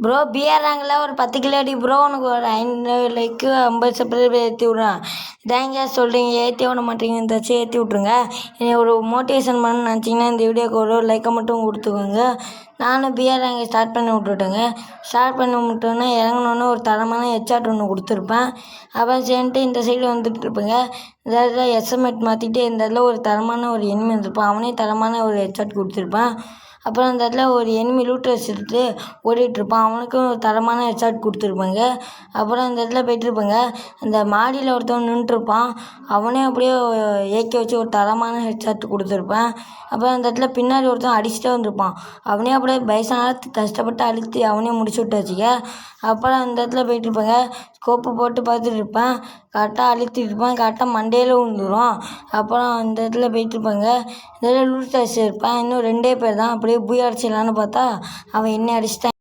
Bro PR ரேங்கில் ஒரு 10 kilo அடி bro. உனக்கு ஒரு 500 லைக்கு 50 சப்ஸ்கிரைபர் ஏற்றி விட்றேன். இதாங்க சொல்கிறீங்க, ஏற்றி விட மாட்டீங்க. இந்த ஏற்றி விட்ருங்க. என்னை ஒரு மோட்டிவேஷன் பண்ணணும்னு நினச்சிங்கன்னா இந்த வீடியோக்கு ஒரு லைக்கை மட்டும் கொடுத்துக்கோங்க. நானும் பிஆர் ரேங்கை ஸ்டார்ட் பண்ணி விட்டுட்டேங்க. ஸ்டார்ட் பண்ணி விட்டோன்னே இறங்கினோன்னே ஒரு தரமான ஹெட்ஷாட் ஒன்று கொடுத்துருப்பேன். அப்புறம் சேர்ந்துட்டு இந்த சைடு வந்துட்டு இருப்பேங்க. இந்த இடத்துல எஸ்எம்எட் மாற்றிட்டு இந்த இடத்துல ஒரு தரமான ஒரு எனிமி வந்துருப்பான். அவனே தரமான ஒரு ஹெட்ஷாட் கொடுத்துருப்பேன். அப்புறம் அந்த இடத்துல ஒரு எனிமி லூட் வச்சுட்டு ஓடிட்டுருப்பான். அவனுக்கும் ஒரு தரமான ஹெட்ஷாட் கொடுத்துருப்பாங்க. அப்புறம் அந்த இடத்துல போய்ட்டுருப்பாங்க. அந்த மாடியில் ஒருத்தவன் நின்றுருப்பான். அவனே அப்படியே ஏக்கி வச்சு ஒரு தரமான ஹெட்ஷாட் கொடுத்துருப்பேன். அப்புறம் அந்த இடத்துல பின்னாடி ஒருத்தன் அடிச்சுட்டே வந்திருப்பான். அவனே அப்படியே வயசான கஷ்டப்பட்டு அழுத்தி அவனே முடிச்சு விட்டு வச்சுக்க. அப்புறம் அந்த இடத்துல போய்ட்டுருப்பாங்க. ஸ்கோப்பு போட்டு பார்த்துட்டு இருப்பேன். கரெக்டாக அழுத்திட்டு இருப்பேன். கரெக்டாக மண்டையில் விழுந்துடும். அப்புறம் அந்த இடத்துல போய்ட்டுருப்பாங்க. இந்த இடத்துல லூட் வச்சுருப்பேன். இன்னும் 2 பேர் தான். அப்படியே பூய் அடிச்சிடலான்னு பார்த்தா அவன் என்ன அடிச்சிட்டான்.